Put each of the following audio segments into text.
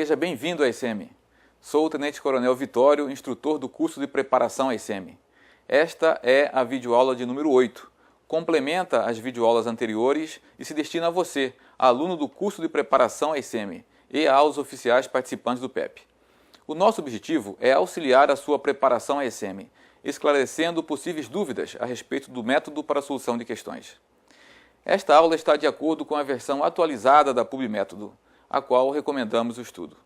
Seja bem-vindo à ICM. Sou o Tenente Coronel Vitório, instrutor do curso de preparação à ICM. Esta é a videoaula de número 8. Complementa as videoaulas anteriores e se destina a você, aluno do curso de preparação à ICM, e aos oficiais participantes do PEP. O nosso objetivo é auxiliar a sua preparação à ICM, esclarecendo possíveis dúvidas a respeito do método para a solução de questões. Esta aula está de acordo com a versão atualizada da PubMétodo, a qual recomendamos o estudo.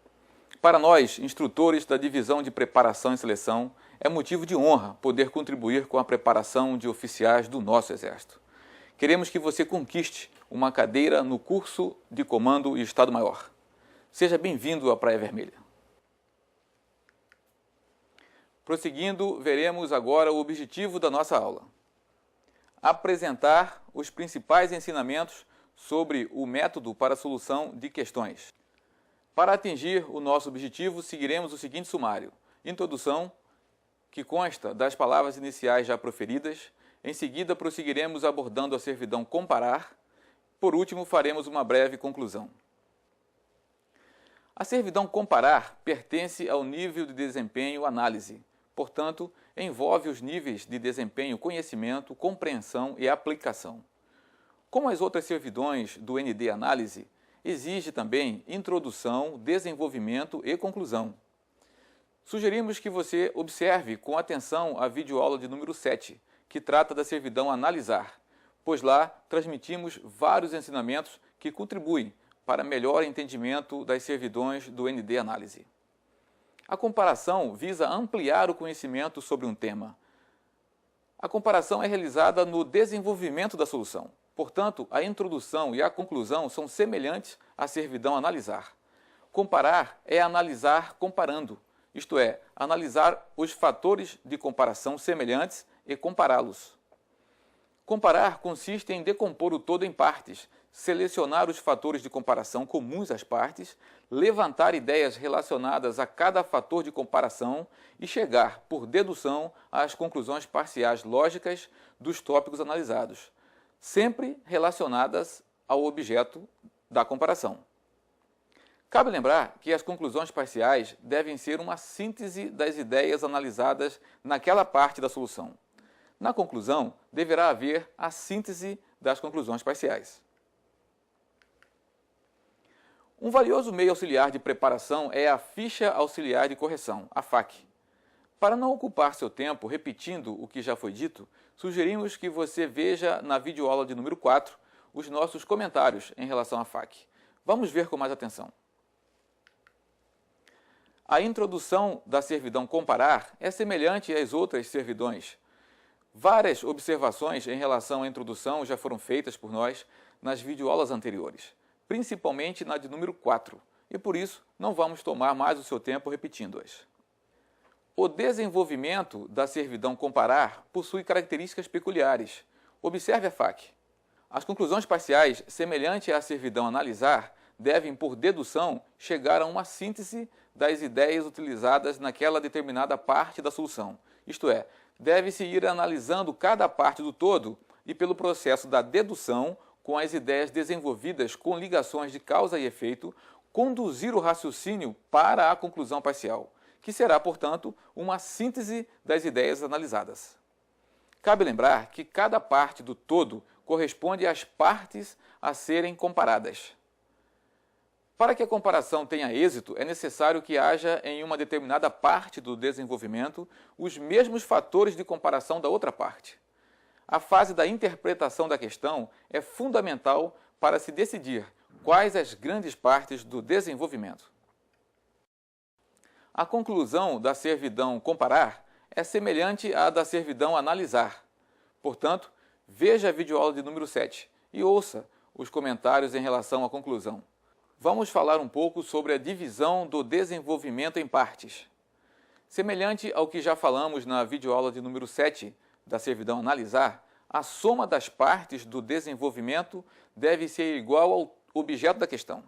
Para nós, instrutores da Divisão de Preparação e Seleção, é motivo de honra poder contribuir com a preparação de oficiais do nosso Exército. Queremos que você conquiste uma cadeira no curso de Comando e Estado-Maior. Seja bem-vindo à Praia Vermelha. Prosseguindo, veremos agora o objetivo da nossa aula. Apresentar os principais ensinamentos sobre o método para a solução de questões. Para atingir o nosso objetivo, seguiremos o seguinte sumário: introdução, que consta das palavras iniciais já proferidas. Em seguida, prosseguiremos abordando a servidão comparar. Por último, faremos uma breve conclusão. A servidão comparar pertence ao nível de desempenho análise. Portanto, envolve os níveis de desempenho conhecimento, compreensão e aplicação. Como as outras servidões do ND Análise, exige também introdução, desenvolvimento e conclusão. Sugerimos que você observe com atenção a videoaula de número 7, que trata da servidão Analisar, pois lá transmitimos vários ensinamentos que contribuem para melhor entendimento das servidões do ND Análise. A comparação visa ampliar o conhecimento sobre um tema. A comparação é realizada no desenvolvimento da solução. Portanto, a introdução e a conclusão são semelhantes à servidão Analisar. Comparar é analisar comparando, isto é, analisar os fatores de comparação semelhantes e compará-los. Comparar consiste em decompor o todo em partes, selecionar os fatores de comparação comuns às partes, levantar ideias relacionadas a cada fator de comparação e chegar, por dedução, às conclusões parciais lógicas dos tópicos analisados, sempre relacionadas ao objeto da comparação. Cabe lembrar que as conclusões parciais devem ser uma síntese das ideias analisadas naquela parte da solução. Na conclusão, deverá haver a síntese das conclusões parciais. Um valioso meio auxiliar de preparação é a Ficha Auxiliar de Correção, a FAQ. Para não ocupar seu tempo repetindo o que já foi dito, sugerimos que você veja na videoaula de número 4 os nossos comentários em relação à FAQ. Vamos ver com mais atenção. A introdução da servidão comparar é semelhante às outras servidões. Várias observações em relação à introdução já foram feitas por nós nas videoaulas anteriores, principalmente na de número 4, e por isso não vamos tomar mais o seu tempo repetindo-as. O desenvolvimento da servidão comparar possui características peculiares. Observe a FAQ. As conclusões parciais, semelhante à servidão analisar, devem, por dedução, chegar a uma síntese das ideias utilizadas naquela determinada parte da solução. Isto é, deve-se ir analisando cada parte do todo e, pelo processo da dedução, com as ideias desenvolvidas com ligações de causa e efeito, conduzir o raciocínio para a conclusão parcial, que será, portanto, uma síntese das ideias analisadas. Cabe lembrar que cada parte do todo corresponde às partes a serem comparadas. Para que a comparação tenha êxito, é necessário que haja em uma determinada parte do desenvolvimento os mesmos fatores de comparação da outra parte. A fase da interpretação da questão é fundamental para se decidir quais as grandes partes do desenvolvimento. A conclusão da servidão comparar é semelhante à da servidão analisar. Portanto, veja a videoaula de número 7 e ouça os comentários em relação à conclusão. Vamos falar um pouco sobre a divisão do desenvolvimento em partes. Semelhante ao que já falamos na videoaula de número 7 da servidão analisar, a soma das partes do desenvolvimento deve ser igual ao objeto da questão.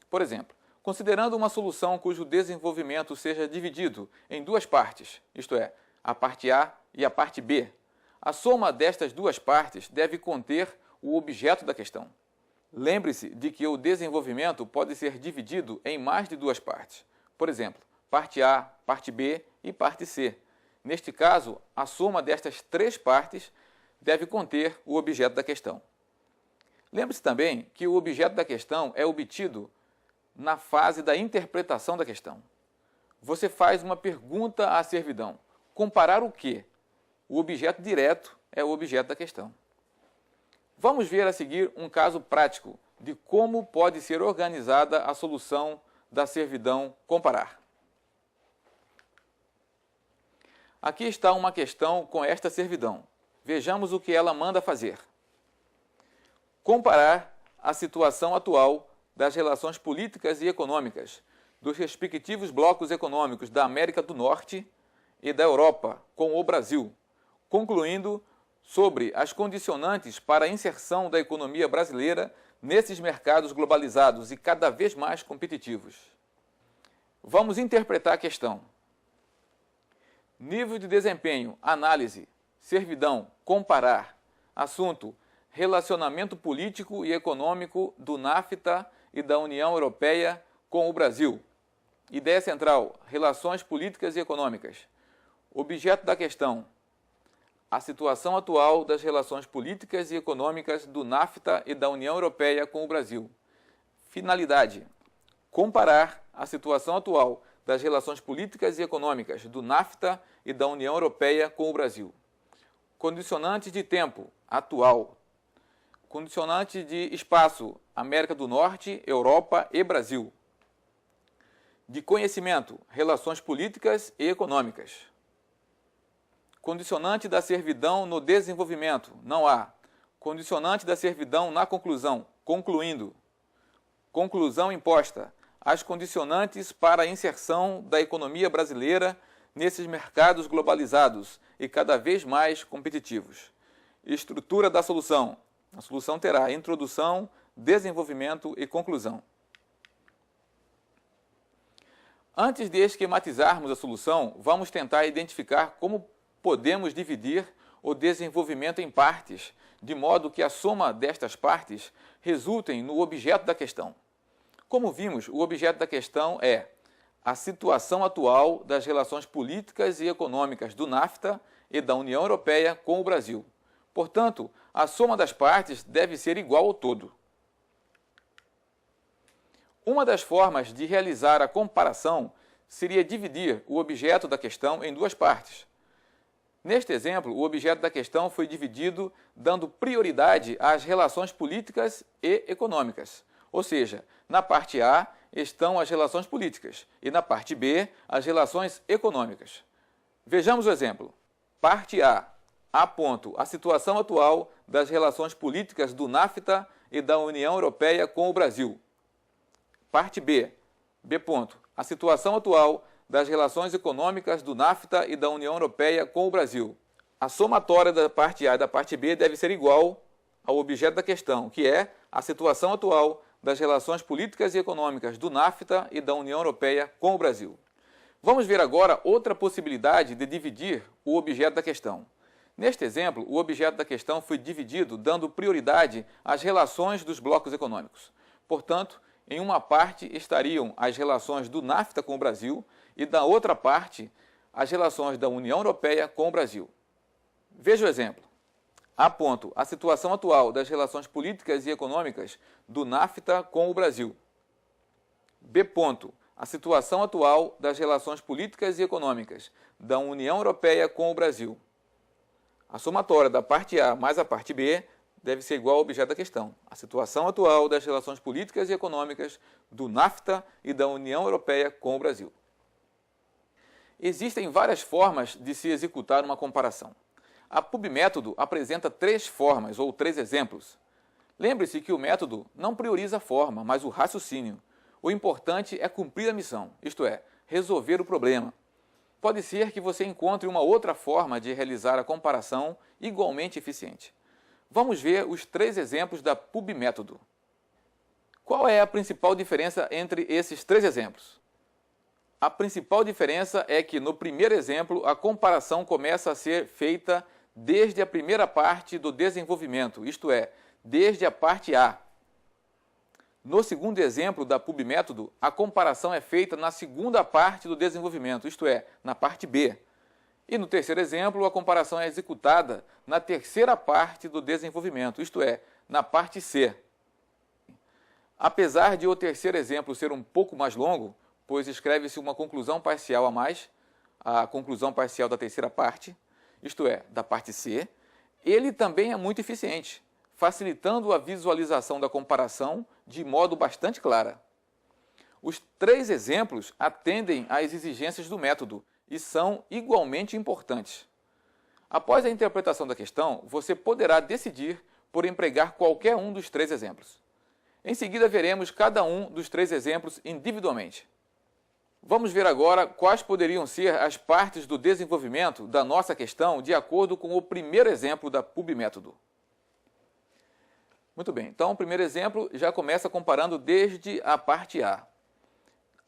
Por exemplo, considerando uma solução cujo desenvolvimento seja dividido em duas partes, isto é, a parte A e a parte B, a soma destas duas partes deve conter o objeto da questão. Lembre-se de que o desenvolvimento pode ser dividido em mais de duas partes. Por exemplo, parte A, parte B e parte C. Neste caso, a soma destas três partes deve conter o objeto da questão. Lembre-se também que o objeto da questão é obtido na fase da interpretação da questão. Você faz uma pergunta à servidão. Comparar o quê? O objeto direto é o objeto da questão. Vamos ver a seguir um caso prático de como pode ser organizada a solução da servidão comparar. Aqui está uma questão com esta servidão. Vejamos o que ela manda fazer. Comparar a situação atual das relações políticas e econômicas dos respectivos blocos econômicos da América do Norte e da Europa com o Brasil, concluindo sobre as condicionantes para a inserção da economia brasileira nesses mercados globalizados e cada vez mais competitivos. Vamos interpretar a questão. Nível de desempenho, análise, servidão, comparar. Assunto: relacionamento político e econômico do NAFTA e da União Europeia com o Brasil. Ideia central: relações políticas e econômicas. Objeto da questão: a situação atual das relações políticas e econômicas do NAFTA e da União Europeia com o Brasil. Finalidade: comparar a situação atual das relações políticas e econômicas do NAFTA e da União Europeia com o Brasil. Condicionantes de tempo: atual. Condicionante de espaço: América do Norte, Europa e Brasil. De conhecimento: relações políticas e econômicas. Condicionante da servidão no desenvolvimento: não há. Condicionante da servidão na conclusão: concluindo. Conclusão imposta: as condicionantes para a inserção da economia brasileira nesses mercados globalizados e cada vez mais competitivos. Estrutura da solução: a solução terá introdução, desenvolvimento e conclusão. Antes de esquematizarmos a solução, vamos tentar identificar como podemos dividir o desenvolvimento em partes, de modo que a soma destas partes resultem no objeto da questão. Como vimos, o objeto da questão é a situação atual das relações políticas e econômicas do NAFTA e da União Europeia com o Brasil. Portanto, a soma das partes deve ser igual ao todo. Uma das formas de realizar a comparação seria dividir o objeto da questão em duas partes. Neste exemplo, o objeto da questão foi dividido dando prioridade às relações políticas e econômicas. Ou seja, na parte A estão as relações políticas e na parte B as relações econômicas. Vejamos o exemplo. Parte A. A ponto, a situação atual das relações políticas do NAFTA e da União Europeia com o Brasil. Parte B. B ponto, a situação atual das relações econômicas do NAFTA e da União Europeia com o Brasil. A somatória da parte A e da parte B deve ser igual ao objeto da questão, que é a situação atual das relações políticas e econômicas do NAFTA e da União Europeia com o Brasil. Vamos ver agora outra possibilidade de dividir o objeto da questão. Neste exemplo, o objeto da questão foi dividido dando prioridade às relações dos blocos econômicos. Portanto, em uma parte estariam as relações do NAFTA com o Brasil e da outra parte as relações da União Europeia com o Brasil. Veja o exemplo. A ponto, a situação atual das relações políticas e econômicas do NAFTA com o Brasil. B ponto, a situação atual das relações políticas e econômicas da União Europeia com o Brasil. A somatória da parte A mais a parte B deve ser igual ao objeto da questão. A situação atual das relações políticas e econômicas do NAFTA e da União Europeia com o Brasil. Existem várias formas de se executar uma comparação. A PubMétodo apresenta três formas ou três exemplos. Lembre-se que o método não prioriza a forma, mas o raciocínio. O importante é cumprir a missão, isto é, resolver o problema. Pode ser que você encontre uma outra forma de realizar a comparação igualmente eficiente. Vamos ver os três exemplos da PubMétodo. Qual é a principal diferença entre esses três exemplos? A principal diferença é que no primeiro exemplo a comparação começa a ser feita desde a primeira parte do desenvolvimento, isto é, desde a parte A. No segundo exemplo da PubMétodo, a comparação é feita na segunda parte do desenvolvimento, isto é, na parte B. E no terceiro exemplo, a comparação é executada na terceira parte do desenvolvimento, isto é, na parte C. Apesar de o terceiro exemplo ser um pouco mais longo, pois escreve-se uma conclusão parcial a mais, a conclusão parcial da terceira parte, isto é, da parte C, ele também é muito eficiente, facilitando a visualização da comparação de modo bastante clara. Os três exemplos atendem às exigências do método e são igualmente importantes. Após a interpretação da questão, você poderá decidir por empregar qualquer um dos três exemplos. Em seguida, veremos cada um dos três exemplos individualmente. Vamos ver agora quais poderiam ser as partes do desenvolvimento da nossa questão de acordo com o primeiro exemplo da PubMétodo. Muito bem, então o primeiro exemplo já começa comparando desde a parte A.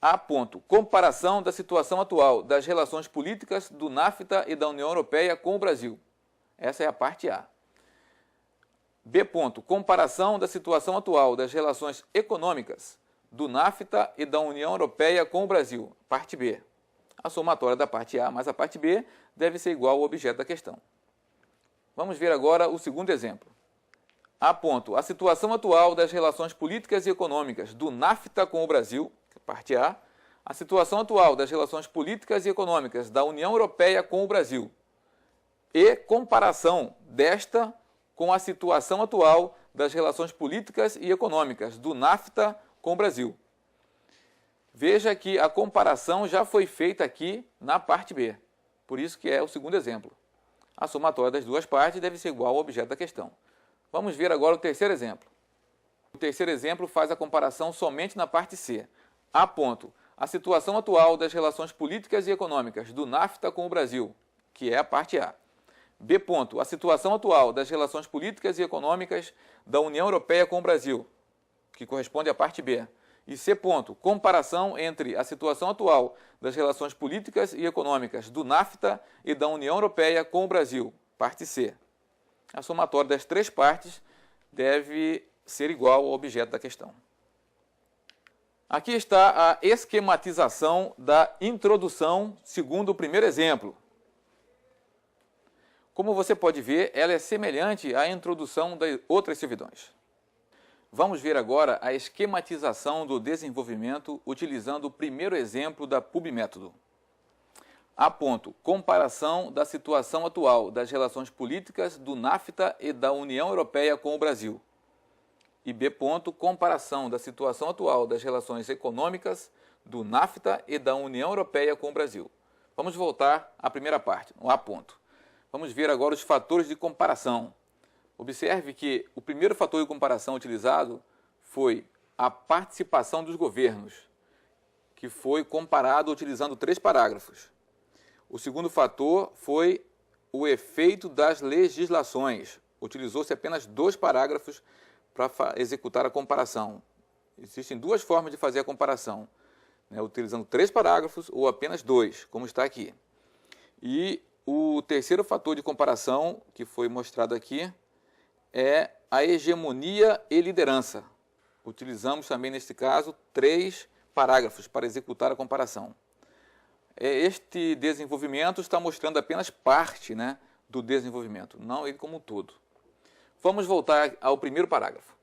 A. Comparação da situação atual das relações políticas do NAFTA e da União Europeia com o Brasil. Essa é a parte A. B. Comparação da situação atual das relações econômicas do NAFTA e da União Europeia com o Brasil. Parte B. A somatória da parte A mais a parte B deve ser igual ao objeto da questão. Vamos ver agora o segundo exemplo. A. A situação atual das relações políticas e econômicas do NAFTA com o Brasil. Parte A. A situação atual das relações políticas e econômicas da União Europeia com o Brasil. E comparação desta com a situação atual das relações políticas e econômicas do NAFTA com o Brasil. Veja que a comparação já foi feita aqui na parte B, por isso que é o segundo exemplo. A somatória das duas partes deve ser igual ao objeto da questão. Vamos ver agora o terceiro exemplo. O terceiro exemplo faz a comparação somente na parte C. A. A situação atual das relações políticas e econômicas do NAFTA com o Brasil, que é a parte A. B. A situação atual das relações políticas e econômicas da União Europeia com o Brasil, que corresponde à parte B. E C. Comparação entre a situação atual das relações políticas e econômicas do NAFTA e da União Europeia com o Brasil, parte C. A somatória das três partes deve ser igual ao objeto da questão. Aqui está a esquematização da introdução segundo o primeiro exemplo. Como você pode ver, ela é semelhante à introdução das outras servidões. Vamos ver agora a esquematização do desenvolvimento utilizando o primeiro exemplo da PubMétodo. A. Comparação da situação atual das relações políticas do NAFTA e da União Europeia com o Brasil. E B. Comparação da situação atual das relações econômicas do NAFTA e da União Europeia com o Brasil. Vamos voltar à primeira parte, no A. Vamos ver agora os fatores de comparação. Observe que o primeiro fator de comparação utilizado foi a participação dos governos, que foi comparado utilizando 3 parágrafos. O segundo fator foi o efeito das legislações. Utilizou-se apenas 2 parágrafos para executar a comparação. Existem 2 formas de fazer a comparação, né, utilizando 3 parágrafos ou apenas 2, como está aqui. E o terceiro fator de comparação, que foi mostrado aqui, é a hegemonia e liderança. Utilizamos também, neste caso, 3 parágrafos para executar a comparação. Este desenvolvimento está mostrando apenas parte, né, do desenvolvimento, não ele como um todo. Vamos voltar ao primeiro parágrafo.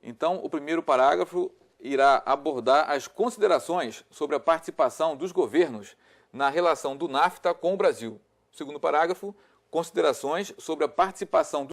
Então, o primeiro parágrafo irá abordar as considerações sobre a participação dos governos na relação do NAFTA com o Brasil. O segundo parágrafo, considerações sobre a participação